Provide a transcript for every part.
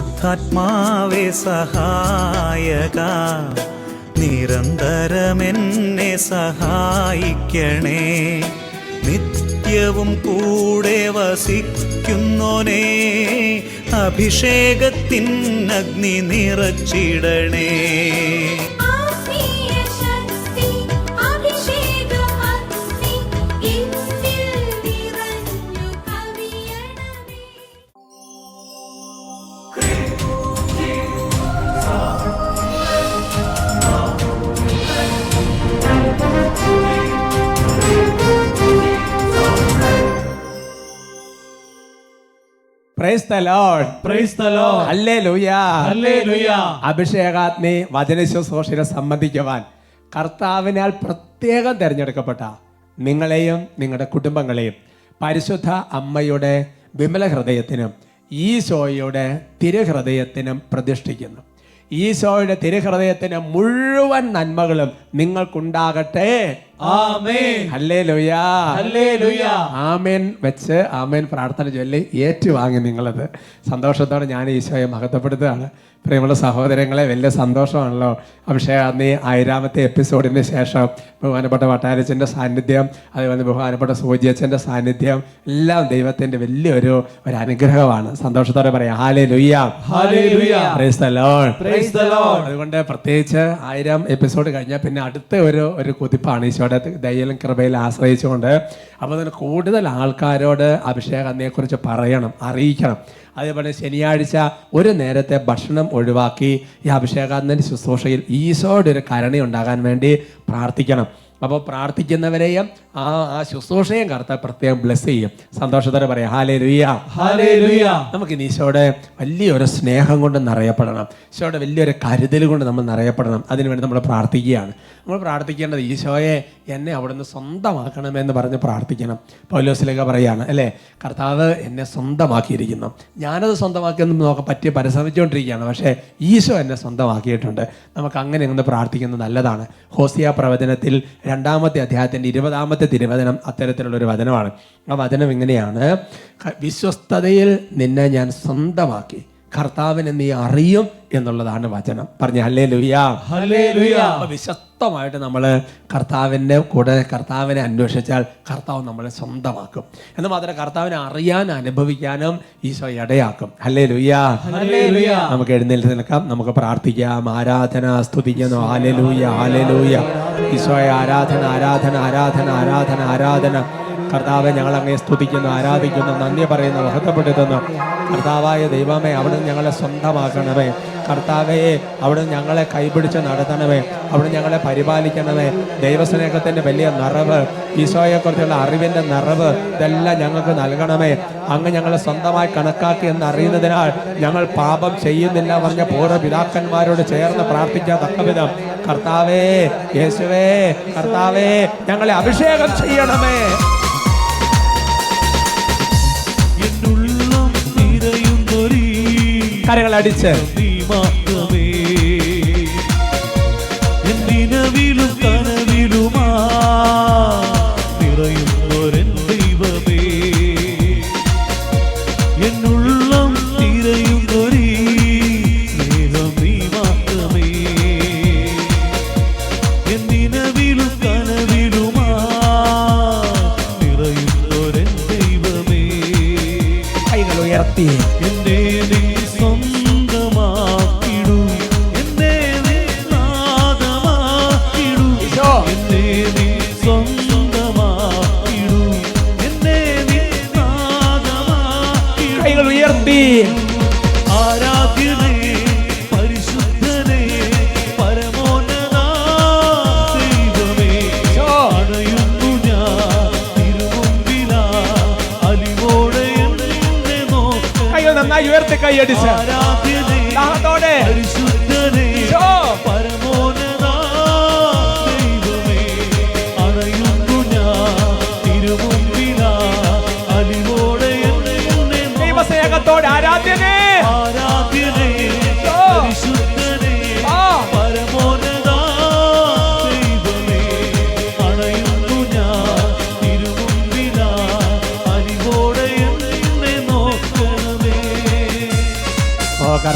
പരിശുദ്ധാത്മാവേ സഹായക, നിരന്തരമെന്നെ സഹായിക്കണേ. നിത്യവും കൂടെ വസിക്കുന്നോനേ, അഭിഷേകത്തിൻ അഗ്നി നിറച്ചിടണേ. Praise the Lord. Praise the Lord. Hallelujah. Hallelujah. അഭിഷേകാഗ്നി വചനശുശ്രൂഷയെ സംബന്ധിക്കുവാൻ കർത്താവിനാൽ പ്രത്യേകം തിരഞ്ഞെടുക്കപ്പെട്ട നിങ്ങളെയും നിങ്ങളുടെ കുടുംബങ്ങളെയും പരിശുദ്ധ അമ്മയുടെ വിമല ഹൃദയത്തിനും ഈശോയുടെ തിരുഹൃദയത്തിനും പ്രതിഷ്ഠിക്കുന്നു. ഈശോയുടെ തിരുഹൃദയത്തിന് മുഴുവൻ നന്മകളും നിങ്ങൾക്കുണ്ടാകട്ടെ. ആമേൻ. ഹല്ലേലൂയ. ഹല്ലേലൂയ. ആമേൻ വെച്ച് ആമേൻ പ്രാർത്ഥന ചൊല്ലി ഏറ്റുവാങ്ങി നിങ്ങളത്. സന്തോഷത്തോടെ ഞാൻ ഈശോയെ മഹത്വപ്പെടുത്തുകയാണ്. പ്രിയമുള്ള സഹോദരങ്ങളെ, വലിയ സന്തോഷമാണല്ലോ അഭിഷേകാഗ്നി 1000ാമത്തെ എപ്പിസോഡിന് ശേഷം ബഹുമാനപ്പെട്ട വട്ടാരച്ചൻ്റെ സാന്നിധ്യം, അതുപോലെ ബഹുമാനപ്പെട്ട സൂചിയച്ചൻ്റെ സാന്നിധ്യം എല്ലാം ദൈവത്തിൻ്റെ വലിയൊരു അനുഗ്രഹമാണ്. സന്തോഷത്തോടെ പറയാം hallelujah. Hallelujah. Praise the Lord. Praise the Lord. അതുകൊണ്ട് പ്രത്യേകിച്ച് 1000 എപ്പിസോഡ് കഴിഞ്ഞാൽ പിന്നെ അടുത്ത ഒരു കുതിപ്പാണ് ഈശോയുടെ ദയയിലും കൃപയിലും ആശ്രയിച്ചുകൊണ്ട്. അപ്പോൾ അതിന് കൂടുതൽ ആൾക്കാരോട് അഭിഷേകാഗ്നിയെക്കുറിച്ച് പറയണം, അറിയിക്കണം. അതേപോലെ ശനിയാഴ്ച ഒരു നേരത്തെ ഭക്ഷണം ഒഴിവാക്കി ഈ അഭിഷേകാഗ്നി ശുശ്രൂഷയിൽ ഈശോയുടെ ഒരു കരുണയുണ്ടാകാൻ വേണ്ടി പ്രാർത്ഥിക്കണം. അപ്പോൾ പ്രാർത്ഥിക്കുന്നവരെയും ആ ശുശ്രൂഷയും കർത്താവ് പ്രത്യേകം ബ്ലെസ് ചെയ്യും. സന്തോഷത്തോടെ പറയാം ഹല്ലേലൂയ. ഹല്ലേലൂയ. നമുക്ക് ഈശോയുടെ വലിയൊരു സ്നേഹം കൊണ്ട് നിറയപ്പെടണം, ഈശോയുടെ വലിയൊരു കരുതൽ കൊണ്ട് നമ്മൾ നിറയപ്പെടണം. അതിനുവേണ്ടി നമ്മൾ പ്രാർത്ഥിക്കുകയാണ്. നമ്മൾ പ്രാർത്ഥിക്കേണ്ടത് ഈശോയെ എന്നെ അവിടുന്ന് സ്വന്തമാക്കണമെന്ന് പറഞ്ഞ് പ്രാർത്ഥിക്കണം. പൗലോസ്ലീഹ പറയാണ് അല്ലേ, കർത്താവ് എന്നെ സ്വന്തമാക്കിയിരിക്കുന്നു. ഞാനത് സ്വന്തമാക്കിയെന്ന് നോക്കാൻ പറ്റി പരിശ്രമിച്ചുകൊണ്ടിരിക്കുകയാണ്, പക്ഷേ ഈശോ എന്നെ സ്വന്തമാക്കിയിട്ടുണ്ട്. നമുക്ക് അങ്ങനെ ഒന്ന് പ്രാർത്ഥിക്കുന്നത് നല്ലതാണ്. ഹോസിയ പ്രവചനത്തിൽ 2-ാമത്തെ അധ്യായത്തിൻ്റെ 20-ാമത്തെ തിരുവചനം അത്തരത്തിലുള്ളൊരു വചനമാണ്. ആ വചനം ഇങ്ങനെയാണ്: വിശ്വസ്തതയിൽ നിന്നെ ഞാൻ സ്വന്തമാക്കി, കർത്താവിനെ നീ അറിയും എന്നുള്ളതാണ് വചനം. പറഞ്ഞ ഹല്ലേലൂയ. ഹല്ലേലൂയ. വിശ്വസ്തമായിട്ട് നമ്മൾ കർത്താവിൻ്റെ കൂടെ കർത്താവിനെ അന്വേഷിച്ചാൽ കർത്താവ് നമ്മളെ സ്വന്തമാക്കും. എന്ന് മാത്രമല്ല കർത്താവിനെ അറിയാൻ അനുഭവിക്കാനും ഈശോ ഇടയാക്കും. ഹല്ലേലൂയ. ഹല്ലേലൂയ. നമുക്ക് എഴുന്നേൽച്ച് നിൽക്കാം, നമുക്ക് പ്രാർത്ഥിക്കാം. ആരാധന സ്തുതിക്കുന്നു. ഹല്ലേലൂയ. ഹല്ലേലൂയ. ഈശോയെ ആരാധന, ആരാധന, ആരാധന, ആരാധന, ആരാധന. കർത്താവെ, ഞങ്ങൾ അങ്ങേ സ്തുതിക്കുന്നു, ആരാധിക്കുന്നു, നന്ദി പറയുന്നു, മഹത്വപ്പെടുത്തുന്നു. കർത്താവായ ദൈവമേ, അവിടുന്ന് ഞങ്ങളെ സ്വന്തമാക്കണമേ. കർത്താവേ, അവിടുന്ന് ഞങ്ങളെ കൈപിടിച്ച് നടത്തണമേ. അവിടുന്ന് ഞങ്ങളെ പരിപാലിക്കണമേ. ദൈവസ്നേഹത്തിൻ്റെ വലിയ നിറവ്, ഈശോയെക്കുറിച്ചുള്ള അറിവിൻ്റെ നിറവ്, ഇതെല്ലാം ഞങ്ങൾക്ക് നൽകണമേ. അങ്ങ് ഞങ്ങളെ സ്വന്തമായി കണക്കാക്കി എന്നറിയുന്നതിനാൽ ഞങ്ങൾ പാപം ചെയ്യുന്നില്ല പറഞ്ഞ പൂർവ്വപിതാക്കന്മാരോട് ചേർന്ന് പ്രാർത്ഥിക്കാൻ തക്കവിധം കർത്താവേ, യേശുവേ, കർത്താവേ, ഞങ്ങളെ അഭിഷേകം ചെയ്യണമേ. കരങ്ങൾ അടിച്ച് എന്തിനവിലും കനവിലുമാ നിറയുന്നൊരൻ ദൈവമേ, എന്നുള്ളം നിറയുന്നൊരീ സ്നേഹം നീ മാത്രമേ. എന്തിനവിലും കനവിലുമാ നിറയുന്നൊരൻ ദൈവമേ, കൈകൾ ഉയർത്തി എന്നെ നീ സ്വന്തമാക്കിടൂ, എന്നെ നീ നാദമാക്കിടൂ, എന്നെ നീ സ്വന്തമാക്കിടൂ, എന്നെ നീ നാദമാക്കിടൂ. കൈകൾ ഉയർത്തി ആരാധ്യനേ, പരിശുദ്ധനേ, പരമോന്നതാ ദൈവമേ, അണയുന്നു ഞാൻ തിരുമുമ്പിലാ, അലിവോടെ എന്നെ നോക്ക്. കൈകൾ നന്നായി ഉയർത്തി കൈയടിച്ച് ആരാധ്യനേ, പരിശുദ്ധനേ, പരമോന്നതാ ദൈവമേ, അണയുന്നു ഞാൻ തിരുമുമ്പിലാ, അലിവോടെ എന്നെ നോക്ക്. ദൈവസ്നേഹത്തോടെ ആരാധ്യനേ, ആരാധ്യനേ, പരിശുദ്ധനേ, പരമോന്നതാ ദൈവമേ, അണയുന്നു ഞാൻ തിരുമുമ്പിലാ, അലിവോടെ എന്നെ നോക്കണമേ. ഓ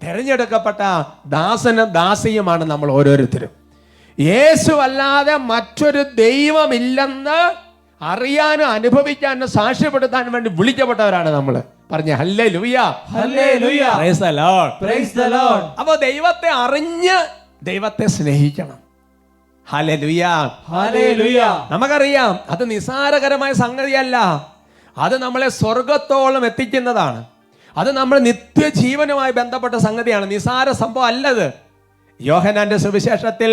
തെരഞ്ഞെടുക്കപ്പെട്ട ദാസനും ദാസിയുമാണ് നമ്മൾ ഓരോരുത്തരും. യേശു അല്ലാതെ മറ്റൊരു ദൈവമില്ലെന്ന് അറിയാനും അനുഭവിക്കാനും സാക്ഷ്യപ്പെടുത്താൻ വേണ്ടി വിളിക്കപ്പെട്ടവരാണ് നമ്മൾ. പറഞ്ഞ hallelujah, hallelujah, praise the Lord, praise the Lord. അപ്പോൾ ദൈവത്തെ അറിഞ്ഞ് ദൈവത്തെ സ്നേഹിക്കണം. Hallelujah, hallelujah. നമുക്കറിയാം അത് നിസാരകരമായ സംഗതിയല്ല. അത് നമ്മളെ സ്വർഗത്തോളം എത്തിക്കുന്നതാണ്. അത് നമ്മൾ നിത്യജീവനുമായി ബന്ധപ്പെട്ട സംഗതിയാണ്. നിസാര സംഭവം അല്ലത്. യോഹന്നാന്റെ സുവിശേഷത്തിൽ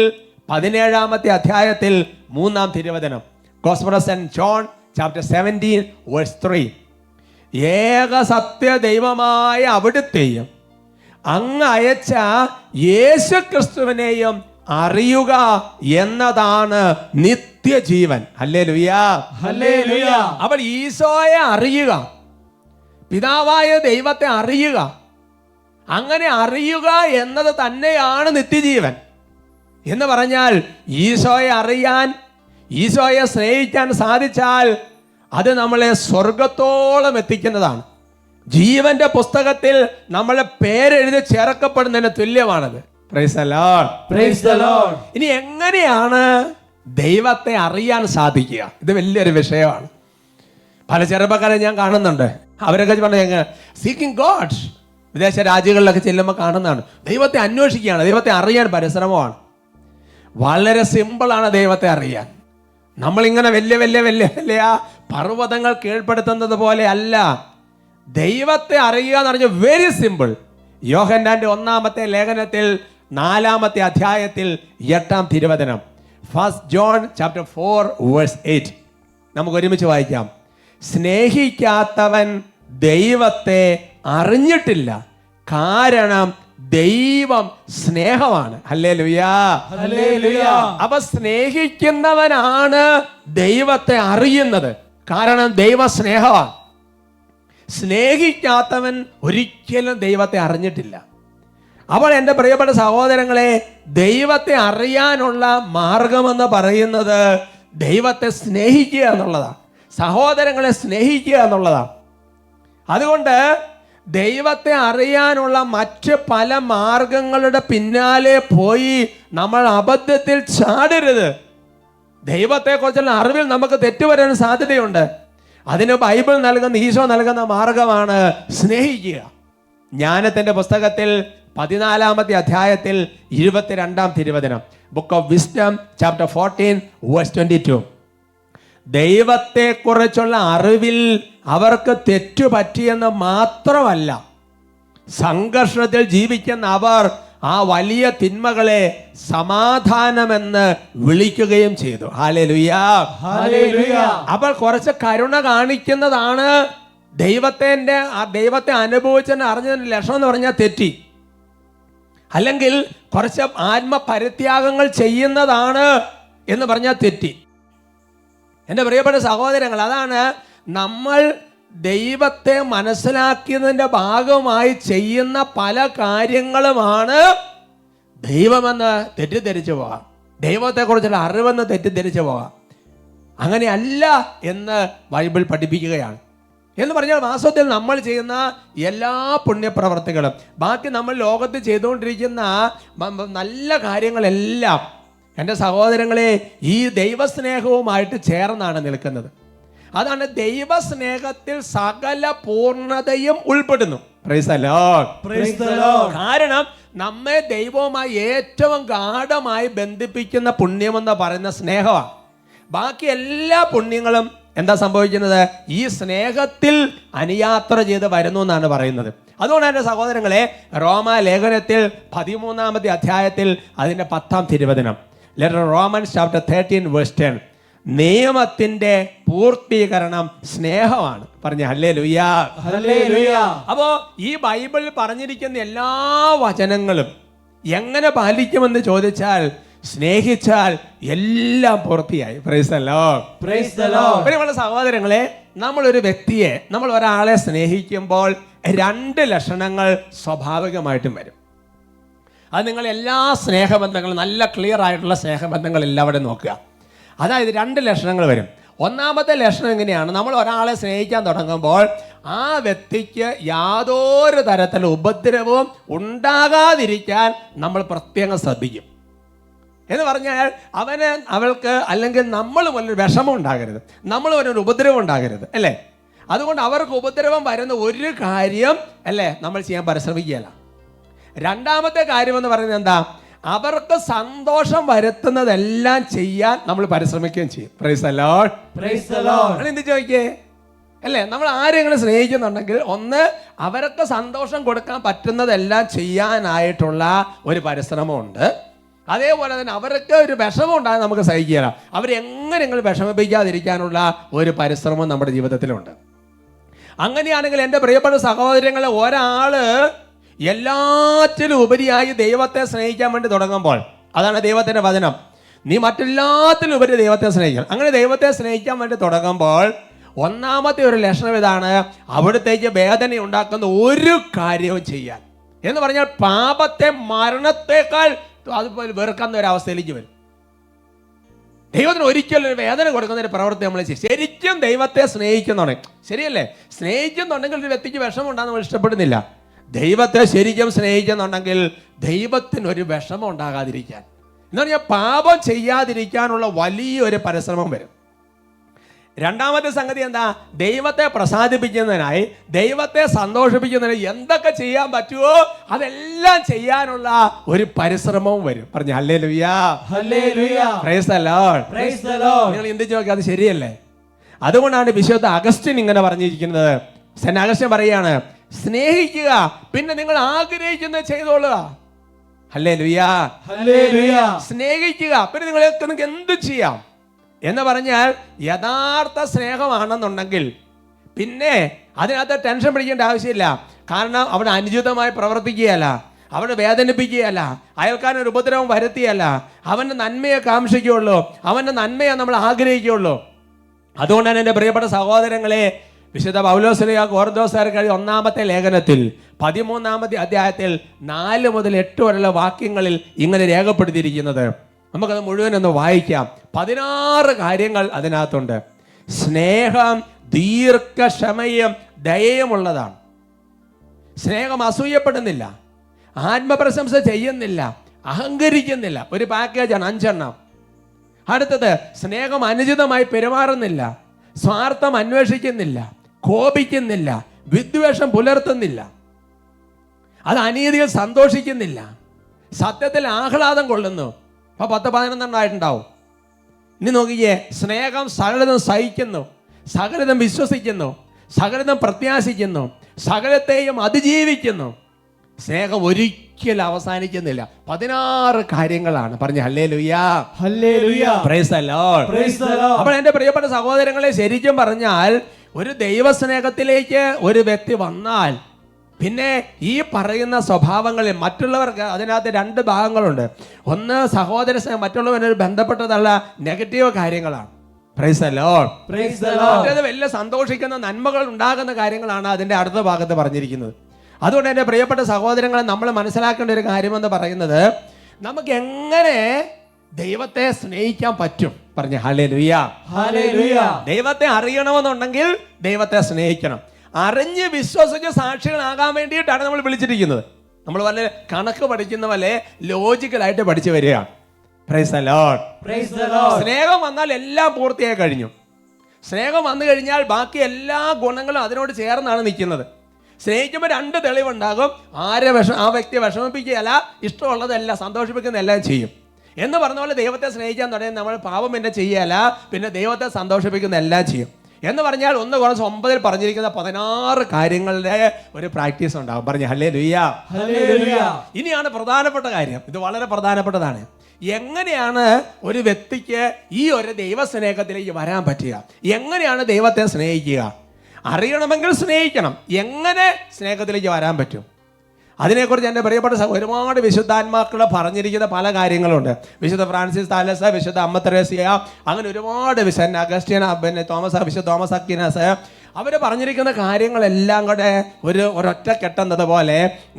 17-ാമത്തെ അധ്യായത്തിൽ 3-ാം തിരുവചനം, Gospel of St. John chapter 17 verse 3, ഏക സത്യ ദൈവമായ അവിടുത്തെയും അങ്ങ് അയച്ച യേശു ക്രിസ്തുവിനെയും അറിയുക എന്നതാണ് നിത്യജീവൻ. Hallelujah, hallelujah. അപ്പോൾ ഈശോയെ അറിയുക, പിതാവായ ദൈവത്തെ അറിയുക, അങ്ങനെ അറിയുക എന്നത് തന്നെയാണ് നിത്യജീവൻ. എന്ന് പറഞ്ഞാൽ ഈശോയെ അറിയാൻ, ഈശോയെ സ്നേഹിക്കാൻ സാധിച്ചാൽ അത് നമ്മളെ സ്വർഗത്തോളം എത്തിക്കുന്നതാണ്. ജീവന്റെ പുസ്തകത്തിൽ നമ്മളെ പേരെഴുതി ചേർക്കപ്പെടുന്നതിന് തുല്യമാണത്. Praise the Lord, praise the Lord. ഇനി എങ്ങനെയാണ് ദൈവത്തെ അറിയാൻ സാധിക്കുക? ഇത് വലിയൊരു വിഷയമാണ്. പല ചെറുപ്പക്കാരെ ഞാൻ കാണുന്നുണ്ട്. അവരൊക്കെ പറഞ്ഞ സീക്കിംഗ് ഗോഡ്, വിദേശ രാജ്യങ്ങളിലൊക്കെ ചെല്ലുമ്പോൾ കാണുന്നതാണ്. ദൈവത്തെ അന്വേഷിക്കുകയാണ്, ദൈവത്തെ അറിയാൻ പരിശ്രമമാണ്. വളരെ സിമ്പിളാണ് ദൈവത്തെ അറിയാൻ. നമ്മളിങ്ങനെ വലിയ വലിയ വലിയ വലിയ പർവ്വതങ്ങൾ കീഴ്പ്പെടുത്തുന്നത് പോലെ അല്ല. ദൈവത്തെ അറിയുക എന്ന് പറഞ്ഞാൽ വെരി സിമ്പിൾ. യോഹന്നാന്റെ 1-ാമത്തെ ലേഖനത്തിൽ 4-ാമത്തെ അധ്യായത്തിൽ 8-ാം തിരുവചനം, 1 John chapter 4 verse 8, നമുക്ക് ഒരുമിച്ച് വായിക്കാം. സ്നേഹിക്കാത്തവൻ ദൈവത്തെ അറിഞ്ഞിട്ടില്ല, കാരണം ദൈവം സ്നേഹമാണ്. Hallelujah, hallelujah. അപ്പൊ സ്നേഹിക്കുന്നവനാണ് ദൈവത്തെ അറിയുന്നത്, കാരണം ദൈവ സ്നേഹമാണ്. സ്നേഹിക്കാത്തവൻ ഒരിക്കലും ദൈവത്തെ അറിഞ്ഞിട്ടില്ല. അപ്പോൾ എൻ്റെ പ്രിയപ്പെട്ട സഹോദരങ്ങളെ, ദൈവത്തെ അറിയാനുള്ള മാർഗമെന്ന് പറയുന്നത് ദൈവത്തെ സ്നേഹിക്കുക എന്നുള്ളതാണ്, സഹോദരങ്ങളെ സ്നേഹിക്കുക എന്നുള്ളതാണ്. അതുകൊണ്ട് ദൈവത്തെ അറിയാനുള്ള മറ്റ് പല മാർഗങ്ങളുടെ പിന്നാലെ പോയി നമ്മൾ അബദ്ധത്തിൽ ചാടരുത്. ദൈവത്തെക്കുറിച്ചുള്ള അറിവിൽ നമുക്ക് തെറ്റുവരാൻ സാധ്യതയുണ്ട്. അതിന് ബൈബിൾ നൽകുന്ന, ഈശോ നൽകുന്ന മാർഗമാണ് സ്നേഹിക്കുക. ജ്ഞാനത്തിൻ്റെ പുസ്തകത്തിൽ 14-ാമത്തെ അധ്യായത്തിൽ 22-ാം തിരുവചനം, book of wisdom chapter 14 verse 22, ദൈവത്തെക്കുറിച്ചുള്ള അറിവിൽ അവർക്ക് തെറ്റുപറ്റിയെന്ന് മാത്രമല്ല, സംഘർഷത്തിൽ ജീവിക്കുന്ന അവർ ആ വലിയ തിന്മകളെ സമാധാനമെന്ന് വിളിക്കുകയും ചെയ്തു. Hallelujah, hallelujah. അപ്പോൾ കുറച്ച് കരുണ കാണിക്കുന്നതാണ് ദൈവത്തെ അനുഭവിച്ചെന്ന് അറിഞ്ഞതിന്റെ ലക്ഷണം എന്ന് പറഞ്ഞാൽ തെറ്റി. അല്ലെങ്കിൽ കുറച്ച് ആത്മപരിത്യാഗങ്ങൾ ചെയ്യുന്നതാണ് എന്ന് പറഞ്ഞാൽ തെറ്റി. എൻ്റെ പ്രിയപ്പെട്ട സഹോദരങ്ങൾ, അതാണ് നമ്മൾ ദൈവത്തെ മനസ്സിലാക്കിയതിൻ്റെ ഭാഗമായി ചെയ്യുന്ന പല കാര്യങ്ങളുമാണ് ദൈവമെന്ന് തെറ്റിദ്ധരിച്ചു പോകാം, ദൈവത്തെക്കുറിച്ചുള്ള അറിവെന്ന് തെറ്റിദ്ധരിച്ചു പോകാം. അങ്ങനെയല്ല എന്ന് ബൈബിൾ പഠിപ്പിക്കുകയാണ്. എന്ന് പറഞ്ഞാൽ വാസ്തവത്തിൽ നമ്മൾ ചെയ്യുന്ന എല്ലാ പുണ്യപ്രവർത്തികളും, ബാക്കി നമ്മൾ ലോകത്ത് ചെയ്തുകൊണ്ടിരിക്കുന്ന നല്ല കാര്യങ്ങളെല്ലാം എൻ്റെ സഹോദരങ്ങളെ ഈ ദൈവസ്നേഹവുമായിട്ട് ചേർന്നാണ് നിൽക്കുന്നത്. അതാണ് ദൈവസ്നേഹത്തിൽ സകല പൂർണ്ണതയും ഉൾപ്പെടുന്നു. Price the Lord, praise the Lord. കാരണം നമ്മെ ദൈവവുമായി ഏറ്റവും ഗാഢമായി ബന്ധിപ്പിക്കുന്ന പുണ്യമെന്ന് പറയുന്ന സ്നേഹമാണ്. ബാക്കി എല്ലാ പുണ്യങ്ങളും എന്താ സംഭവിക്കുന്നത്? ഈ സ്നേഹത്തിൽ അനുയാത്ര ചെയ്ത് വരുന്നു എന്നാണ് പറയുന്നത്. അതുകൊണ്ട് എൻ്റെ സഹോദരങ്ങളെ, റോമാ ലേഖനത്തിൽ 13-ാമത്തെ അധ്യായത്തിൽ അതിൻ്റെ 10-ാം തിരുവചനം, ലെറ്റർ റോമൻസ് ചാപ്റ്റർ 13 വേഴ്സ് 10, നിയമത്തിന്റെ പൂർത്തീകരണം സ്നേഹമാണ്. പറഞ്ഞ ഹല്ലേലൂയ, ഹല്ലേലൂയ. അപ്പോ ഈ ബൈബിളിൽ പറഞ്ഞിരിക്കുന്ന എല്ലാ വചനങ്ങളും എങ്ങനെ പാലിക്കുമെന്ന് ചോദിച്ചാൽ, സ്നേഹിച്ചാൽ എല്ലാം പൂർത്തിയായി. Price the Lord, praise the Lord. പ്രിയമുള്ള സഹോദരങ്ങളെ, നമ്മളൊരു വ്യക്തിയെ, നമ്മൾ ഒരാളെ സ്നേഹിക്കുമ്പോൾ 2 ലക്ഷണങ്ങൾ സ്വാഭാവികമായിട്ടും വരും. അത് നിങ്ങൾ എല്ലാ സ്നേഹബന്ധങ്ങളും, നല്ല ക്ലിയർ ആയിട്ടുള്ള സ്നേഹബന്ധങ്ങൾ എല്ലാവരും നോക്കുക. അതായത് 2 ലക്ഷണങ്ങൾ വരും. ഒന്നാമത്തെ ലക്ഷണം എങ്ങനെയാണ്? നമ്മൾ ഒരാളെ സ്നേഹിക്കാൻ തുടങ്ങുമ്പോൾ ആ വ്യക്തിക്ക് യാതൊരു തരത്തിലുള്ള ഉപദ്രവവും ഉണ്ടാകാതിരിക്കാൻ നമ്മൾ പ്രത്യേകം ശ്രദ്ധിക്കും. എന്ന് പറഞ്ഞാൽ അവൾക്ക് അല്ലെങ്കിൽ നമ്മൾ ഒരു വിഷമം ഉണ്ടാകരുത്, നമ്മൾ ഒരു ഉപദ്രവം ഉണ്ടാകരുത്, അല്ലേ? അതുകൊണ്ട് അവർക്ക് ഉപദ്രവം വരുന്ന ഒരു കാര്യം അല്ലേ നമ്മൾ ചെയ്യാൻ പരിശ്രമിക്കുകയല്ല. രണ്ടാമത്തെ കാര്യം എന്ന് പറയുന്നത് എന്താ? അവർക്ക് സന്തോഷം വരുത്തുന്നതെല്ലാം ചെയ്യാൻ നമ്മൾ പരിശ്രമിക്കുകയും ചെയ്യും. Price the Lord. Praise the Lord. എന്ത് ചോദിക്കേ അല്ലേ? നമ്മൾ ആരെങ്കിലും സ്നേഹിക്കുന്നുണ്ടെങ്കിൽ ഒന്ന് അവർക്ക് സന്തോഷം കൊടുക്കാൻ പറ്റുന്നതെല്ലാം ചെയ്യാനായിട്ടുള്ള ഒരു പരിശ്രമമുണ്ട്. അതേപോലെ തന്നെ അവർക്ക് ഒരു വിഷമം ഉണ്ടാകാൻ നമുക്ക് സഹിക്കുകയില്ല. അവരെങ്ങനെയെങ്കിലും വിഷമിപ്പിക്കാതിരിക്കാനുള്ള ഒരു പരിശ്രമം നമ്മുടെ ജീവിതത്തിലുണ്ട്. അങ്ങനെയാണെങ്കിൽ എൻ്റെ പ്രിയപ്പെട്ട സഹോദരങ്ങളെ, ഒരാള് എല്ലാറ്റിലും ഉപരിയായി ദൈവത്തെ സ്നേഹിക്കാൻ വേണ്ടി തുടങ്ങുമ്പോൾ, അതാണ് ദൈവത്തിൻ്റെ വചനം, നീ മറ്റെല്ലാത്തിലും ഉപരി ദൈവത്തെ സ്നേഹിക്കണം. അങ്ങനെ ദൈവത്തെ സ്നേഹിക്കാൻ വേണ്ടി തുടങ്ങുമ്പോൾ ഒന്നാമത്തെ ഒരു ലക്ഷണം ഇതാണ്, അവിടത്തേക്ക് വേദന ഉണ്ടാക്കുന്ന ഒരു കാര്യവും ചെയ്യാൻ. എന്ന് പറഞ്ഞാൽ പാപത്തെ മരണത്തെക്കാൾ അതുപോലെ വെറുക്കുന്ന ഒരു അവസ്ഥയിലേക്ക് വരും. ദൈവത്തിന് ഒരിക്കലും ഒരു വേദന കൊടുക്കുന്ന ഒരു പ്രവൃത്തി നമ്മൾ ചെയ്യും. ശരിക്കും ദൈവത്തെ സ്നേഹിക്കുന്നുണ്ടെങ്കിൽ, ശരിയല്ലേ? സ്നേഹിക്കുന്നുണ്ടെങ്കിൽ ഒരു വ്യക്തിക്ക് വിഷമം ഉണ്ടാകുന്ന നമ്മൾ ഇഷ്ടപ്പെടുന്നില്ല. ദൈവത്തെ ശരിക്കും സ്നേഹിക്കുന്നുണ്ടെങ്കിൽ ദൈവത്തിന് ഒരു വിഷമം ഉണ്ടാകാതിരിക്കാൻ, എന്ന് പറഞ്ഞാൽ പാപം ചെയ്യാതിരിക്കാനുള്ള വലിയൊരു പരിശ്രമം വരും. രണ്ടാമത്തെ സംഗതി എന്താ? ദൈവത്തെ പ്രസാദിപ്പിക്കുന്നതിനായി, ദൈവത്തെ സന്തോഷിപ്പിക്കുന്നതിനായി എന്തൊക്കെ ചെയ്യാൻ പറ്റുമോ അതെല്ലാം ചെയ്യാനുള്ള ഒരു പരിശ്രമവും വരും. പറഞ്ഞു hallelujah, hallelujah, praise the Lord, praise the Lord. നിങ്ങൾ ചിന്തിച്ചു നോക്കി, അത് ശരിയല്ലേ? അതുകൊണ്ടാണ് വിശുദ്ധ അഗസ്റ്റിൻ ഇങ്ങനെ പറഞ്ഞിരിക്കുന്നത്. സെന്റ് അഗസ്റ്റിൻ പറയാണ്, സ്നേഹിക്കുക, പിന്നെ നിങ്ങൾ ആഗ്രഹിക്കുന്നത് ചെയ്തോളുക. Hallelujah, hallelujah. സ്നേഹിക്കുക, പിന്നെ നിങ്ങൾക്ക് എന്ത് ചെയ്യാം എന്ന് പറഞ്ഞാൽ യഥാർത്ഥ സ്നേഹമാണെന്നുണ്ടെങ്കിൽ പിന്നെ അതിനകത്ത് ടെൻഷൻ പിടിക്കേണ്ട ആവശ്യമില്ല. കാരണം അവിടെ അനുചിതമായി പ്രവർത്തിക്കുകയല്ല, അവിടെ വേദനിപ്പിക്കുകയല്ല, അയൽക്കാരനൊരു ഉപദ്രവം വരുത്തിയല്ല, അവൻ്റെ നന്മയെ കാക്ഷിക്കുകയുള്ളൂ, അവൻ്റെ നന്മയെ നമ്മൾ ആഗ്രഹിക്കുകയുള്ളൂ. അതുകൊണ്ടാണ് എൻ്റെ പ്രിയപ്പെട്ട സഹോദരങ്ങളെ, വിശുദ്ധ പൗലോസ്ലീഹ കൊരിന്തോസ്യർക്ക് എഴുതിയ ഒന്നാമത്തെ ലേഖനത്തിൽ 13-ാമത്തെ അധ്യായത്തിൽ 4 മുതൽ 8 വരെയുള്ള വാക്യങ്ങളിൽ ഇങ്ങനെ രേഖപ്പെടുത്തിയിരിക്കുന്നത്. നമുക്കത് മുഴുവനൊന്ന് വായിക്കാം. 16 കാര്യങ്ങൾ അതിനകത്തുണ്ട്. സ്നേഹം ദീർഘക്ഷമയും ദയയുമുള്ളതാണ്. സ്നേഹം അസൂയപ്പെടുന്നില്ല, ആത്മപ്രശംസ ചെയ്യുന്നില്ല, അഹങ്കരിക്കുന്നില്ല. ഒരു പാക്കേജാണ്, 5 എണ്ണം. അടുത്തത്, സ്നേഹം അനുചിതമായി പെരുമാറുന്നില്ല, സ്വാർത്ഥം അന്വേഷിക്കുന്നില്ല, കോപിക്കുന്നില്ല, വിദ്വേഷം പുലർത്തുന്നില്ല, അത് അനീതിയിൽ സന്തോഷിക്കുന്നില്ല, സത്യത്തിൽ ആഹ്ലാദം കൊള്ളുന്നു. അപ്പോൾ 10-11 ഇനി നോക്കിയേ, സ്നേഹം സകലതും സഹിക്കുന്നു, സകലതും വിശ്വസിക്കുന്നു, സകലതും പ്രത്യാശിക്കുന്നു, സകലത്തെയും അതിജീവിക്കുന്നു. സ്നേഹം ഒരിക്കലും അവസാനിക്കുന്നില്ല. 16 കാര്യങ്ങളാണ്. പറഞ്ഞു hallelujah, hallelujah, praise the Lord, praise the Lord. അപ്പോൾ എൻ്റെ പ്രിയപ്പെട്ട സഹോദരങ്ങളെ, ശരിക്കും പറഞ്ഞാൽ ഒരു ദൈവസ്നേഹത്തിലേക്ക് ഒരു വ്യക്തി വന്നാൽ പിന്നെ ഈ പറയുന്ന സ്വഭാവങ്ങളിൽ മറ്റുള്ളവർക്ക് അതിനകത്ത് 2 ഭാഗങ്ങളുണ്ട്. ഒന്ന് സഹോദര സ്നേഹം, മറ്റുള്ളവരൊരു ബന്ധപ്പെട്ടതല്ല നെഗറ്റീവ് കാര്യങ്ങളാണ്. Price the Lord, praise the Lord. മറ്റേത് വലിയ സന്തോഷിക്കുന്ന നന്മകൾ ഉണ്ടാകുന്ന കാര്യങ്ങളാണ് അതിൻ്റെ അടുത്ത ഭാഗത്ത് പറഞ്ഞിരിക്കുന്നത്. അതുകൊണ്ട് എൻ്റെ പ്രിയപ്പെട്ട സഹോദരങ്ങളെ, നമ്മൾ മനസ്സിലാക്കേണ്ട ഒരു കാര്യമെന്ന് പറയുന്നത്, നമുക്ക് എങ്ങനെ ദൈവത്തെ സ്നേഹിക്കാൻ പറ്റും. പറഞ്ഞു ഹല്ലേലൂയ, ഹല്ലേലൂയ. ദൈവത്തെ അറിയണമെന്നുണ്ടെങ്കിൽ ദൈവത്തെ സ്നേഹിക്കണം. അറിഞ്ഞ് വിശ്വസിച്ച് സാക്ഷികളാകാൻ വേണ്ടിയിട്ടാണ് നമ്മൾ വിളിച്ചിരിക്കുന്നത്. നമ്മൾ വല്ല കണക്ക് പഠിക്കുന്ന പോലെ ലോജിക്കലായിട്ട് പഠിച്ചു വരികയാണ്. Price the Lord, praise the Lord. സ്നേഹം വന്നാൽ എല്ലാം പൂർത്തിയായി കഴിഞ്ഞു. സ്നേഹം വന്നു കഴിഞ്ഞാൽ ബാക്കി എല്ലാ ഗുണങ്ങളും അതിനോട് ചേർന്നാണ് നിൽക്കുന്നത്. സ്നേഹിക്കുമ്പോൾ 2 തെളിവുണ്ടാകും. ആ വ്യക്തിയെ വിഷമിപ്പിക്കുകയല്ല, ഇഷ്ടമുള്ളതെല്ലാം സന്തോഷിപ്പിക്കുന്ന എല്ലാം ചെയ്യും എന്ന് പറഞ്ഞ പോലെ ദൈവത്തെ സ്നേഹിക്കാൻ തുടങ്ങി നമ്മൾ പാപം പിന്നെ ചെയ്യല, പിന്നെ ദൈവത്തെ സന്തോഷിപ്പിക്കുന്ന എല്ലാം ചെയ്യും എന്ന് പറഞ്ഞാൽ 1 Corinthians 9 പറഞ്ഞിരിക്കുന്ന 16 കാര്യങ്ങളുടെ ഒരു പ്രാക്ടീസ് ഉണ്ടാകും. പറഞ്ഞു ഹല്ലേലൂയ, ഹല്ലേലൂയ. ഇനിയാണ് പ്രധാനപ്പെട്ട കാര്യം. ഇത് വളരെ പ്രധാനപ്പെട്ടതാണ്. എങ്ങനെയാണ് ഒരു വ്യക്തിക്ക് ഈ ഒരു ദൈവസ്നേഹത്തിലേക്ക് വരാൻ പറ്റുക? എങ്ങനെയാണ് ദൈവത്തെ സ്നേഹിക്കുക? അറിയണമെങ്കിൽ സ്നേഹിക്കണം. എങ്ങനെ സ്നേഹത്തിലേക്ക് വരാൻ പറ്റും? അതിനെക്കുറിച്ച് എൻ്റെ പ്രിയപ്പെട്ട ഒരുപാട് വിശുദ്ധാത്മാക്കൾ പറഞ്ഞിരിക്കുന്ന പല കാര്യങ്ങളുണ്ട്. വിശുദ്ധ ഫ്രാൻസിസ് താലസ്, വിശുദ്ധ അമ്മ തെരേസ്യ, അങ്ങനെ ഒരുപാട് വിശുദ്ധ അഗസ്റ്റിൻ, പിന്നെ വിശുദ്ധ തോമസ് അക്വിനാസ്, അവർ പറഞ്ഞിരിക്കുന്ന കാര്യങ്ങളെല്ലാം കൂടെ ഒരൊറ്റ കെട്ടുന്നത്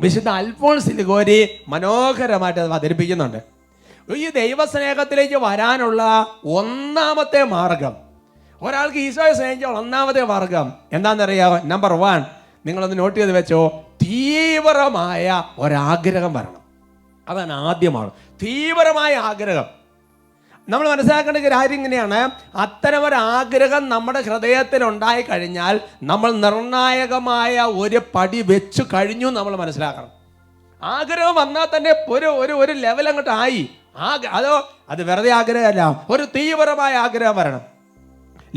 വിശുദ്ധ അൽഫോൺസ് ലിഗോരി മനോഹരമായിട്ട് അത് അവതരിപ്പിക്കുന്നുണ്ട്. ഈ ദൈവസ്നേഹത്തിലേക്ക് വരാനുള്ള ഒന്നാമത്തെ മാർഗം, ഒരാൾക്ക് ഈശോയെ സ്നേഹിക്കാൻ ഒന്നാമത്തെ മാർഗം എന്താണെന്നറിയാമോ? നമ്പർ 1, നിങ്ങളൊന്ന് നോട്ട് ചെയ്ത് വെച്ചോ, തീവ്രമായ ഒരാഗ്രഹം വരണം. അതാണ് ആദ്യമാണ്, തീവ്രമായ ആഗ്രഹം. നമ്മൾ മനസ്സിലാക്കേണ്ട കാര്യം ഇങ്ങനെയാണ്, അത്തരം ഒരു ആഗ്രഹം നമ്മുടെ ഹൃദയത്തിൽ ഉണ്ടായി കഴിഞ്ഞാൽ നമ്മൾ നിർണായകമായ ഒരു പടി വെച്ചു കഴിഞ്ഞു നമ്മൾ മനസ്സിലാക്കണം. ആഗ്രഹം വന്നാൽ തന്നെ ഒരു ലെവൽ അങ്ങോട്ട് ആയി. അത് വെറുതെ ആഗ്രഹമല്ല, ഒരു തീവ്രമായ ആഗ്രഹം വരണം.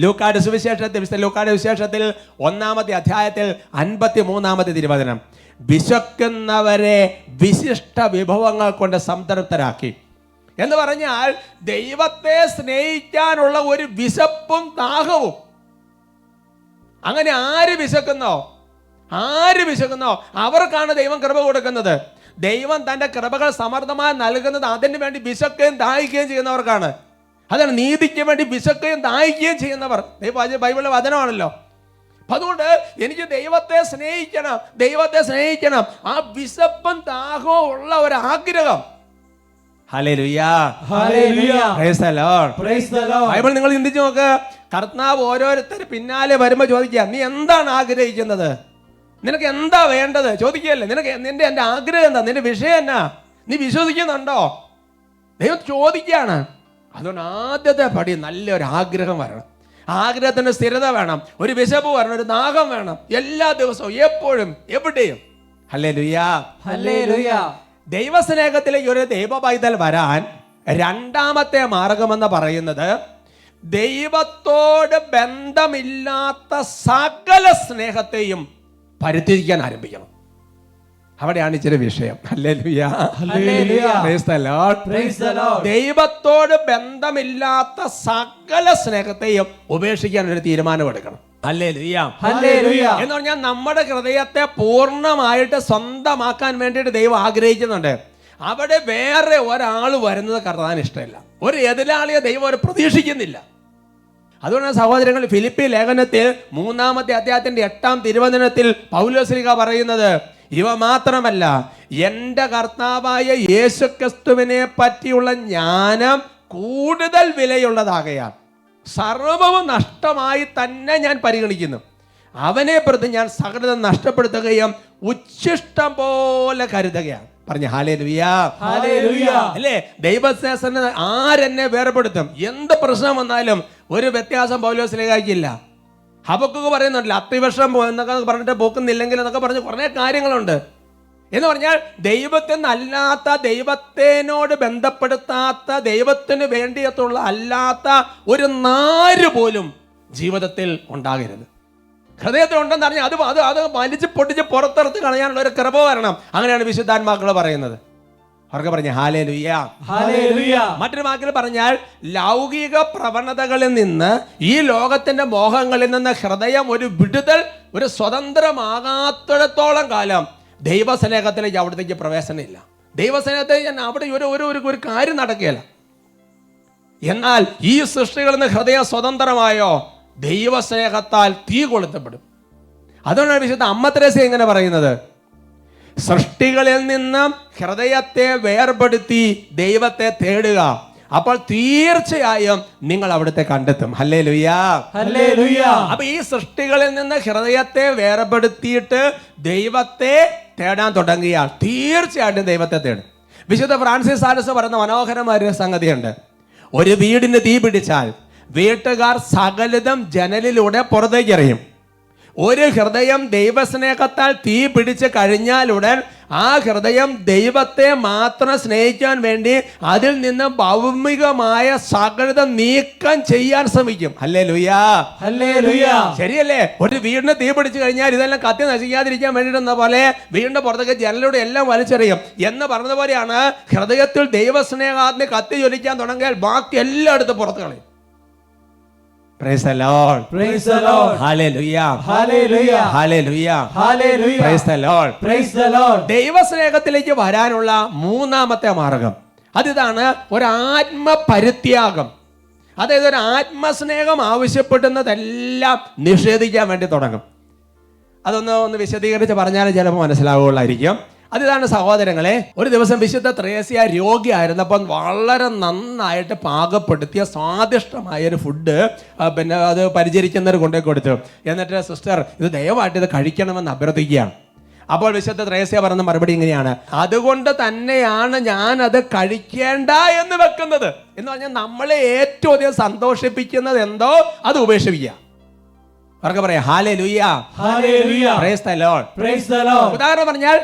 ലൂക്കായുടെ സുവിശേഷത്തിൽ 1-ാമത്തെ അധ്യായത്തിൽ 53-ാമത്തെ തിരുവചനം, വിശക്കുന്നവരെ വിശിഷ്ട വിഭവങ്ങൾ കൊണ്ട് സംതൃപ്തരാക്കി എന്ന് പറഞ്ഞാൽ ദൈവത്തെ സ്നേഹിക്കാനുള്ള ഒരു വിശപ്പും ദാഹവും. അങ്ങനെ ആര് വിശക്കുന്നോ അവർക്കാണ് ദൈവം കൃപ കൊടുക്കുന്നത്. ദൈവം തൻ്റെ കൃപകൾ സമർത്ഥമായി നൽകുന്നത് അതിനു വേണ്ടി വിശക്കുകയും ദാഹിക്കുകയും ചെയ്യുന്നവർക്കാണ്. അതാണ് നീതിക്ക് വേണ്ടി വിശക്കുകയും ദാഹിക്കുകയും ചെയ്യുന്നവർ. ബൈബിളിലെ വചനമാണല്ലോ. അതുകൊണ്ട് എനിക്ക് ദൈവത്തെ സ്നേഹിക്കണം, ആ വിശപ്പും ദാഹവും ഉള്ള ഒരു ആഗ്രഹം. Hallelujah, hallelujah, praise the Lord, praise the Lord. Bible നിങ്ങൾ ചിന്തിച്ചു നോക്ക്. കർത്താവ് ഓരോരുത്തർ പിന്നാലെ വരുമ്പോൾ ചോദിക്കുക, നീ എന്താണ് ആഗ്രഹിക്കുന്നത്? നിനക്ക് എന്താ വേണ്ടത് ചോദിക്കുകയല്ലേ. എൻ്റെ ആഗ്രഹം എന്താ? നിന്റെ വിഷയം എന്നാ? നീ വിശ്വസിക്കുന്നുണ്ടോ? ദൈവം ചോദിക്കുകയാണ്. അതുകൊണ്ട് ആദ്യത്തെ പടി നല്ലൊരു ആഗ്രഹം വരണം. ആഗ്രഹത്തിന് സ്ഥിരത വേണം, ഒരു വിശപ്പ് വരണം, ഒരു ദാഹം വേണം, എല്ലാ ദിവസവും എപ്പോഴും എവിടെയും. ഹല്ലേലൂയാ, ഹല്ലേലൂയാ. ദൈവസ്നേഹത്തിലേക്ക് ഒരു ദൈവ പൈതൽ വരാൻ രണ്ടാമത്തെ മാർഗമെന്ന് പറയുന്നത് ദൈവത്തോട് ബന്ധമില്ലാത്ത സകല സ്നേഹത്തെയും പരിത്യജിക്കാൻ ആരംഭിക്കണം. അവിടെയാണ് ഇച്ചിരി വിഷയം. Hallelujah, hallelujah, praise the Lord, praise the Lord. ദൈവത്തോട് ബന്ധമില്ലാത്ത സകല സ്നേഹത്തെയും ഉപേക്ഷിക്കാൻ ഒരു തീരുമാനമെടുക്കണം. ഹല്ലേലൂയാ, ഹല്ലേലൂയാ. എന്ന് പറഞ്ഞാൽ നമ്മുടെ ഹൃദയത്തെ പൂർണ്ണമായിട്ട് സ്വന്തമാക്കാൻ വേണ്ടിയിട്ട് ദൈവം ആഗ്രഹിക്കുന്നുണ്ട്. അവിടെ വേറെ ഒരാൾ വരുന്നത് കർത്താവിന് ഇഷ്ടമില്ല. ഒരു എതിരാളിയെ ദൈവം ഒരു പ്രതീക്ഷിക്കുന്നില്ല. അതുകൊണ്ടാണ് സഹോദരങ്ങൾ, ഫിലിപ്പി ലേഖനത്തിൽ 3-ാമത്തെ അധ്യായത്തിന്റെ 8-ാം തിരുവചനത്തിൽ പൗലോസ്ലീഹ പറയുന്നത്, ഇവ മാത്രമല്ല, എൻ്റെ കർത്താവായ യേശുക്രിസ്തുവിനെ പറ്റിയുള്ള ജ്ഞാനം കൂടുതൽ വിലയുള്ളതാകയാൽ സർവവും നഷ്ടമായി തന്നെ ഞാൻ പരിഗണിക്കുന്നു. അവനെ പ്രതി ഞാൻ സകലതും നഷ്ടപ്പെടുത്തുകയും ഉച്ഛിഷ്ടം പോലെ കരുതുകയാണ്. പറഞ്ഞു ഹല്ലേലൂയാ, ഹല്ലേലൂയാ. അല്ലേ? ദൈവസ്നേഹത്തിന് ആരെന്നെ വേർപെടുത്തും? എന്ത് പ്രശ്നം വന്നാലും ഒരു വ്യത്യാസം പൗലോസ്ലീഹയ്ക്കില്ല. ഹബക്കൂക്ക് പറയുന്നുണ്ടല്ലോ, അത്തിവർഷം എന്നൊക്കെ പറഞ്ഞിട്ട് പോക്കുന്നില്ലെങ്കിൽ എന്നൊക്കെ പറഞ്ഞ് കുറേ കാര്യങ്ങളുണ്ട്. എന്ന് പറഞ്ഞാൽ ദൈവത്തിനല്ലാത്ത, ദൈവത്തിനോട് ബന്ധപ്പെടുത്താത്ത, ദൈവത്തിന് വേണ്ടിയിട്ടുള്ള അല്ലാത്ത ഒരു നാര് പോലും ജീവിതത്തിൽ ഉണ്ടാകരുത്. ഹൃദയത്തിൽ ഉണ്ടെന്ന് പറഞ്ഞാൽ അത് വലിച്ച് പൊട്ടിച്ച് പുറത്തെടുത്ത് കളയാനുള്ള ഒരു കൃപ വരണം. അങ്ങനെയാണ് വിശുദ്ധാത്മാക്കൾ പറയുന്നത്. അവർക്ക് പറഞ്ഞ ഹല്ലേലൂയാ, ഹല്ലേലൂയാ. മറ്റൊരു വാക്കിൽ പറഞ്ഞാൽ ലൗകിക പ്രവണതകളിൽ നിന്ന്, ഈ ലോകത്തിന്റെ മോഹങ്ങളിൽ നിന്ന് ഹൃദയം ഒരു വിടുതൽ, ഒരു സ്വതന്ത്രമാകാത്തിടത്തോളം കാലം ദൈവസ്നേഹത്തിലേക്ക് അവിടത്തേക്ക് പ്രവേശനമില്ല. ദൈവസ്നേഹത്തിൽ ഞാൻ അവിടെ ഒരു കാര്യം നടക്കുകയില്ല. എന്നാൽ ഈ സൃഷ്ടികളിൽ നിന്ന് ഹൃദയം സ്വതന്ത്രമായോ ദൈവസ്നേഹത്താൽ തീ കൊളുത്തപ്പെടും. അതുകൊണ്ടാണ് വിശുദ്ധ അമ്മ തെരേസ ഇങ്ങനെ പറയുന്നത്, സൃഷ്ടികളിൽ നിന്നും ഹൃദയത്തെ വേർപെടുത്തി ദൈവത്തെ തേടുക, അപ്പോൾ തീർച്ചയായും നിങ്ങൾ അവിടുത്തെ കണ്ടെത്തും. ഹല്ലേലൂയാ, ഹല്ലേലൂയാ. അപ്പൊ ഈ സൃഷ്ടികളിൽ നിന്ന് ഹൃദയത്തെ വേർപെടുത്തിയിട്ട് ദൈവത്തെ തേടാൻ തുടങ്ങിയാൽ തീർച്ചയായിട്ടും ദൈവത്തെ തേടും. വിശുദ്ധ ഫ്രാൻസിസ് സാലസ് പറയുന്ന മനോഹരമായ ഒരു സംഗതിയുണ്ട്. ഒരു വീടിന് തീ പിടിച്ചാൽ വീട്ടുകാർ സകലതും ജനലിലൂടെ പുറത്തേക്ക് എറിയും. ഒരു ഹൃദയം ദൈവസ്നേഹത്താൽ തീ പിടിച്ച് കഴിഞ്ഞാലുടൻ ആ ഹൃദയം ദൈവത്തെ മാത്രം സ്നേഹിക്കാൻ വേണ്ടി അതിൽ നിന്ന് ഭൗമികമായ സകലതും നീക്കം ചെയ്യാൻ ശ്രമിക്കും. ഹല്ലേലൂയാ, ഹല്ലേലൂയാ. ശരിയല്ലേ? ഒരു വീടിന് തീ പിടിച്ചു കഴിഞ്ഞാൽ ഇതെല്ലാം കത്തി നശിക്കാതിരിക്കാൻ വേണ്ടിയിട്ടെന്ന പോലെ വീടിന്റെ പുറത്തേക്ക് ജനലിലൂടെ എല്ലാം വലിച്ചെറിയും എന്ന് പറഞ്ഞതുപോലെയാണ്, ഹൃദയത്തിൽ ദൈവസ്നേഹാഗ്നി കത്തി ജ്വലിക്കാൻ തുടങ്ങിയാൽ ബാക്കി എല്ലായിടത്തും പുറത്ത് കളയും. Praise the Lord. Praise the Lord. Hallelujah. Hallelujah. Hallelujah. Hallelujah. Praise the Lord. Praise the Lord. ദൈവസ്നേഹത്തിലേക്ക് വരാനുള്ള മൂന്നാമത്തെ മാർഗം അതിതാണ്, ഒരു ആത്മപരിത്യാഗം. അതായത് ഒരു ആത്മസ്നേഹം ആവശ്യപ്പെടുന്നതെല്ലാം നിഷേധിക്കാൻ വേണ്ടി തുടങ്ങും. അതൊന്ന് വിശദീകരിച്ച് പറഞ്ഞാൽ ചിലപ്പോൾ മനസ്സിലാവുകയുള്ളായിരിക്കും. അതിതാണ് സഹോദരങ്ങളെ, ഒരു ദിവസം വിശുദ്ധ ത്രേസ്യ രോഗിയായിരുന്നപ്പം വളരെ നന്നായിട്ട് പാകപ്പെടുത്തിയ സ്വാദിഷ്ടമായ ഒരു ഫുഡ് പിന്നെ അത് പരിചരിക്കുന്നവർ കൊണ്ടേ കൊടുത്തു. എന്നിട്ട് സിസ്റ്റർ ഇത് ദയവായിട്ട് ഇത് കഴിക്കണമെന്ന് അഭ്യർത്ഥിക്കുകയാണ്. അപ്പോൾ വിശുദ്ധ ത്രേസ്യ പറഞ്ഞ മറുപടി ഇങ്ങനെയാണ്: അതുകൊണ്ട് തന്നെയാണ് ഞാൻ അത് കഴിക്കേണ്ട എന്ന് വെക്കുന്നത്. എന്ന് പറഞ്ഞാൽ നമ്മളെ ഏറ്റവും അധികം സന്തോഷിപ്പിക്കുന്നത് എന്തോ അത് ഉപേക്ഷിക്കുക. അവർക്ക് പറയാം hallelujah, hallelujah, praise the Lord, praise the Lord. ഉദാഹരണം പറഞ്ഞാൽ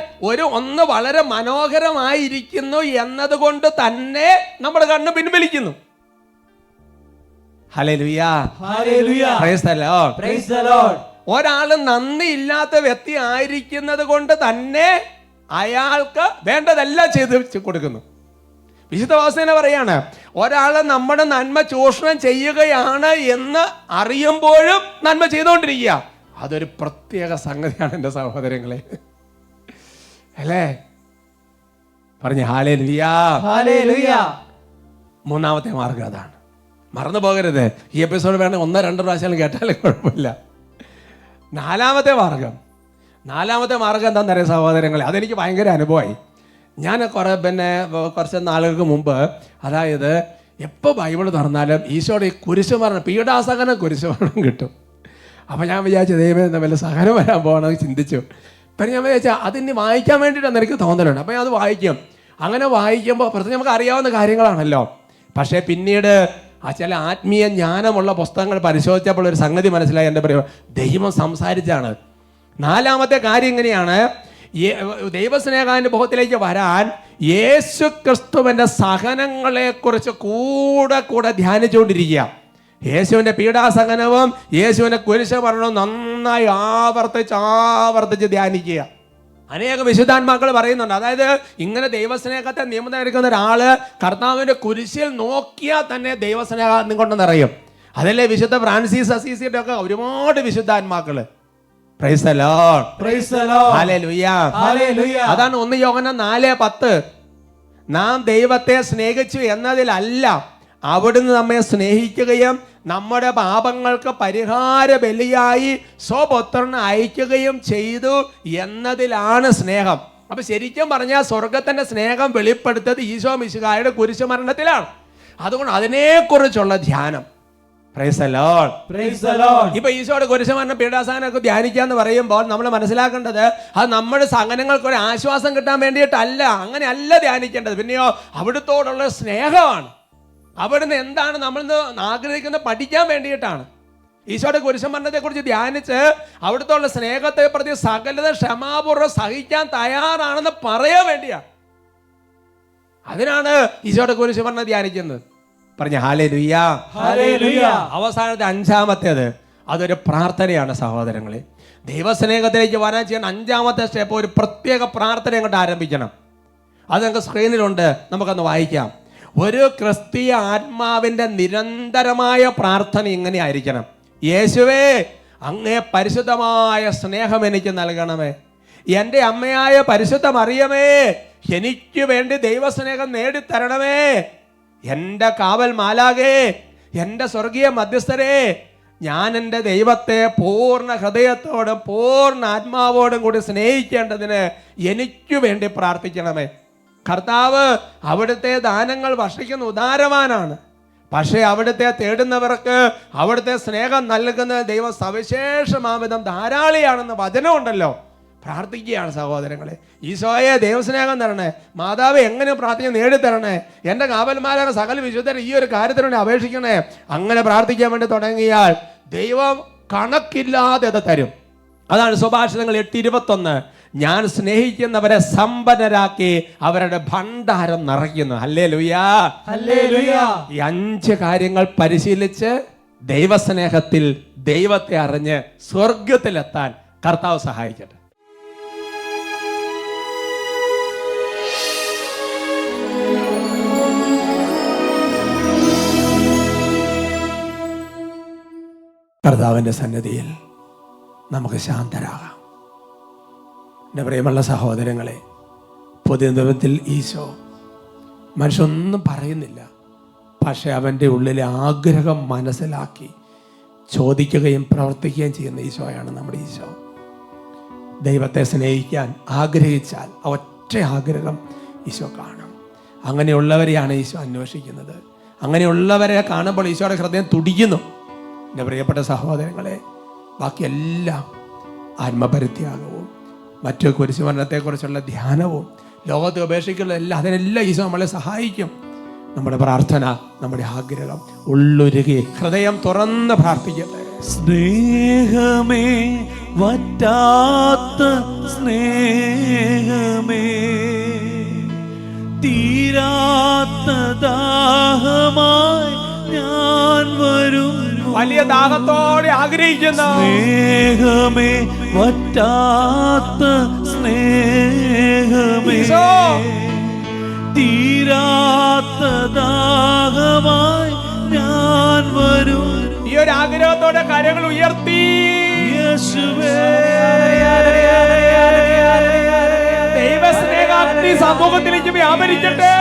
ഒന്ന് വളരെ മനോഹരമായിരിക്കുന്നു എന്നതുകൊണ്ട് തന്നെ നമ്മുടെ കണ്ണ് പിൻവലിക്കുന്നു. Hallelujah, hallelujah, praise the Lord, praise the Lord. ഒരാള് നന്ദി ഇല്ലാത്ത വ്യക്തി ആയിരിക്കുന്നത് കൊണ്ട് തന്നെ അയാൾക്ക് വേണ്ടതെല്ലാം ചെയ്ത് കൊടുക്കുന്നു. വിശുദ്ധ വാസന പറയാണ്, ഒരാള് നമ്മുടെ നന്മ ചൂഷണം ചെയ്യുകയാണ് എന്ന് അറിയുമ്പോഴും നന്മ ചെയ്തുകൊണ്ടിരിക്കുക. അതൊരു പ്രത്യേക സംഗതിയാണ് എൻ്റെ സഹോദരങ്ങളെ, അല്ലേ? പറഞ്ഞു ഹല്ലേലൂയ, ഹല്ലേലൂയ. മൂന്നാമത്തെ മാർഗം അതാണ്. മറന്നു പോകരുത്. ഈ എപ്പിസോഡ് വേണം 1-2 പ്രാവശ്യം കേട്ടാലും കുഴപ്പമില്ല. നാലാമത്തെ മാർഗം എന്താണെന്നറിയാം സഹോദരങ്ങളെ, അതെനിക്ക് ഭയങ്കര അനുഭവമായി. ഞാൻ കുറച്ച് നാളുകൾക്ക് മുമ്പ്, അതായത് എപ്പോൾ ബൈബിൾ തുറന്നാലും ഈശോയുടെ ഈ കുരിശുമരണം, പീഡാസഹനം കുരിശുമരണം കിട്ടും. അപ്പോൾ ഞാൻ വിചാരിച്ചു ദൈവമേ എന്താ വല്ല സഹനം വരാൻ പോകണമെന്ന് ചിന്തിച്ചു. പിന്നെ ഞാൻ വിചാരിച്ചാൽ അതിന് വായിക്കാൻ വേണ്ടിയിട്ടാണ് എനിക്ക് തോന്നലുണ്ട്. അപ്പോൾ ഞാൻ അത് വായിക്കും. അങ്ങനെ വായിക്കുമ്പോൾ പ്രത്യേകം നമുക്ക് അറിയാവുന്ന കാര്യങ്ങളാണല്ലോ. പക്ഷേ പിന്നീട് ചില ആത്മീയ ജ്ഞാനമുള്ള പുസ്തകങ്ങൾ പരിശോധിച്ചപ്പോൾ ഒരു സംഗതി മനസ്സിലായി. എൻ്റെ പറയുക ദൈവം സംസാരിച്ചാണ്. നാലാമത്തെ കാര്യം ഇങ്ങനെയാണ്: ദൈവസ്നേഹാനുഭവത്തിലേക്ക് വരാൻ യേശു ക്രിസ്തുവിൻ്റെ സഹനങ്ങളെ കുറിച്ച് കൂടെ ധ്യാനിച്ചുകൊണ്ടിരിക്കുക. യേശുവിൻ്റെ പീഡാസഹനവും യേശുവിൻ്റെ കുരിശുമരണവും നന്നായി ആവർത്തിച്ച് ധ്യാനിക്കുക. അനേക വിശുദ്ധാത്മാക്കൾ പറയുന്നുണ്ട്, അതായത് ഇങ്ങനെ ദൈവസ്നേഹത്തെ നിയമനിൽക്കുന്ന ഒരാള് കർത്താവിൻ്റെ കുരിശിൽ നോക്കിയാൽ തന്നെ ദൈവസ്നേഹം കൊണ്ട് നിറയും. അതല്ലേ വിശുദ്ധ ഫ്രാൻസിസ് അസീസിയുടെ ഒക്കെ ഒരുപാട് വിശുദ്ധാത്മാക്കള്. Praise the Lord, praise the Lord, hallelujah, hallelujah. അതാണ് 1 യോഹന്നാൻ 4:10. നാം ദൈവത്തെ സ്നേഹിച്ചു എന്നതിലല്ല, അവിടുന്ന് നമ്മെ സ്നേഹിക്കുകയും നമ്മുടെ പാപങ്ങൾക്ക് പരിഹാര ബലിയായി സ്വപുത്രനെ അയക്കുകയും ചെയ്തു എന്നതിലാണ് സ്നേഹം. അപ്പൊ ശരിക്കും പറഞ്ഞാൽ സ്വർഗത്തിന്റെ സ്നേഹം വെളിപ്പെടുത്തത് ഈശോ മിശിഹായുടെ കുരിശുമരണത്തിലാണ്. അതുകൊണ്ട് അതിനെക്കുറിച്ചുള്ള ധ്യാനം. Price the Lord, praise the Lord. ഇപ്പൊ ഈശോയുടെ കുരിശുമരണം പീഡാസഹനമൊക്കെ ധ്യാനിക്കാന്ന് പറയുമ്പോൾ നമ്മൾ മനസ്സിലാക്കേണ്ടത് അത് നമ്മുടെ സഹനങ്ങൾക്ക് ഒരു ആശ്വാസം കിട്ടാൻ വേണ്ടിയിട്ടല്ല. അങ്ങനെയല്ല ധ്യാനിക്കേണ്ടത്. പിന്നെയോ അവിടുത്തോടുള്ള സ്നേഹമാണ്. അവിടുന്ന് എന്താണ് നമ്മൾ ആഗ്രഹിക്കുന്നത് പഠിക്കാൻ വേണ്ടിയിട്ടാണ്. ഈശോയുടെ കുരിശുമരണത്തെ കുറിച്ച് ധ്യാനിച്ച് അവിടുത്തോടുള്ള സ്നേഹത്തെ പ്രതി സകലത ക്ഷമാപൂർവ്വം സഹിക്കാൻ തയ്യാറാണെന്ന് പറയാൻ വേണ്ടിയാണ്. അതിനാണ് ഈശോയുടെ കുരിശുമരണം ധ്യാനിക്കുന്നത്. പറഞ്ഞ ഹല്ലേലൂയ, ഹല്ലേലൂയ. അവസാനത്തെ 5-ാമത്തേത് അതൊരു പ്രാർത്ഥനയാണ് സഹോദരങ്ങളെ. ദൈവസ്നേഹത്തിലേക്ക് വരാൻ ചെയ്യുന്ന 5-ാമത്തെ സ്റ്റെപ്പ് ഒരു പ്രത്യേക പ്രാർത്ഥന അങ്ങോട്ട് ആരംഭിക്കണം. അത് നമുക്ക് സ്ക്രീനിലുണ്ട്, നമുക്കൊന്ന് വായിക്കാം. ഒരു ക്രിസ്തീയ ആത്മാവിൻ്റെ നിരന്തരമായ പ്രാർത്ഥന ഇങ്ങനെ ആയിരിക്കണം: യേശുവേ, അങ്ങേ പരിശുദ്ധമായ സ്നേഹം എനിക്ക് നൽകണമേ. എൻ്റെ അമ്മയായ പരിശുദ്ധ മറിയമേ, എനിക്ക് വേണ്ടി ദൈവസ്നേഹം നേടിത്തരണമേ. എൻ്റെ കാവൽ മാലാകേ, എൻ്റെ സ്വർഗീയ മധ്യസ്ഥരെ, ഞാൻ എൻ്റെ ദൈവത്തെ പൂർണ്ണ ഹൃദയത്തോടും പൂർണ്ണ ആത്മാവോടും കൂടി സ്നേഹിക്കേണ്ടതിന് എനിക്ക് വേണ്ടി പ്രാർത്ഥിക്കണമേ. കർത്താവ് അവിടുത്തെ ദാനങ്ങൾ വർഷിക്കുന്ന ഉദാരവാനാണ്. പക്ഷേ അവിടുത്തെ തേടുന്നവർക്ക് അവിടുത്തെ സ്നേഹം നൽകുന്ന ദൈവം സവിശേഷമാവിധം ധാരാളിയാണെന്ന് വചനമുണ്ടല്ലോ. പ്രാർത്ഥിക്കുകയാണ് സഹോദരങ്ങളെ. ഈശോയെ ദൈവസ്നേഹം തരണേ. മാതാവ് എങ്ങനെ പ്രാർത്ഥിക്കാൻ നേടിത്തരണേ. എൻ്റെ കാവൽമാരായ സകല വിശുദ്ധർ ഈ ഒരു കാര്യത്തിനുവേണ്ടി അപേക്ഷിക്കണേ. അങ്ങനെ പ്രാർത്ഥിക്കാൻ വേണ്ടി തുടങ്ങിയാൽ ദൈവം കണക്കില്ലാതെ അത് തരും. അതാണ് സുഭാഷിതങ്ങൾ 8:21. ഞാൻ സ്നേഹിക്കുന്നവരെ സമ്പന്നരാക്കി അവരുടെ ഭണ്ഡാരം നിറയ്ക്കുന്നു. Hallelujah, hallelujah. ഈ 5 കാര്യങ്ങൾ പരിശീലിച്ച് ദൈവസ്നേഹത്തിൽ ദൈവത്തെ അറിഞ്ഞ് സ്വർഗത്തിലെത്താൻ കർത്താവ് സഹായിക്കട്ടെ. കർത്താവിൻ്റെ സന്നിധിയിൽ നമുക്ക് ശാന്തരാകാം. എൻ്റെ പ്രിയമുള്ള സഹോദരങ്ങളെ, പുതിയ നിയമത്തിൽ ഈശോ മനുഷ്യനൊന്നും പറയുന്നില്ല, പക്ഷെ അവൻ്റെ ഉള്ളിലെ ആഗ്രഹം മനസ്സിലാക്കി ചോദിക്കുകയും പ്രവർത്തിക്കുകയും ചെയ്യുന്ന ഈശോയാണ് നമ്മുടെ ഈശോ. ദൈവത്തെ സ്നേഹിക്കാൻ ആഗ്രഹിച്ചാൽ ഒറ്റ ആഗ്രഹം ഈശോ കാണും. അങ്ങനെയുള്ളവരെയാണ് ഈശോ അന്വേഷിക്കുന്നത്. അങ്ങനെയുള്ളവരെ കാണുമ്പോൾ ഈശോയുടെ ഹൃദയം തുടിക്കുന്നു. എൻ്റെ പ്രിയപ്പെട്ട സഹോദരങ്ങളെ, ബാക്കിയെല്ലാം ആത്മപരിത്യാഗവും മറ്റു കുരിശുമരണത്തെക്കുറിച്ചുള്ള ധ്യാനവും ലോകത്തെ ഉപേക്ഷിക്കുന്ന എല്ലാം, അതിനെല്ലാം ഈശോ നമ്മളെ സഹായിക്കും. നമ്മുടെ പ്രാർത്ഥന, നമ്മുടെ ആഗ്രഹം ഉള്ളുരുകി ഹൃദയം തുറന്ന് പ്രാർത്ഥിക്കട്ടെ. സ്നേഹമേ, വറ്റാത്ത സ്നേഹമേ, തീരാത്ത ദാഹമായി ഞാൻ വരും. വലിയ ദാഹത്തോടെ ആഗ്രഹിക്കുന്ന സ്നേഹമേ, വറ്റാത്ത സ്നേഹമേ, തീരാത്ത ദാഹമായി ഞാൻ വരും. ഈ ഒരു ആഗ്രഹത്തോടെ കരങ്ങൾ ഉയർത്തി യേശുവേ, ദൈവസ്നേഹാഗ്നി സമൂഹത്തിലേക്ക് വ്യാപരിക്കട്ടെ.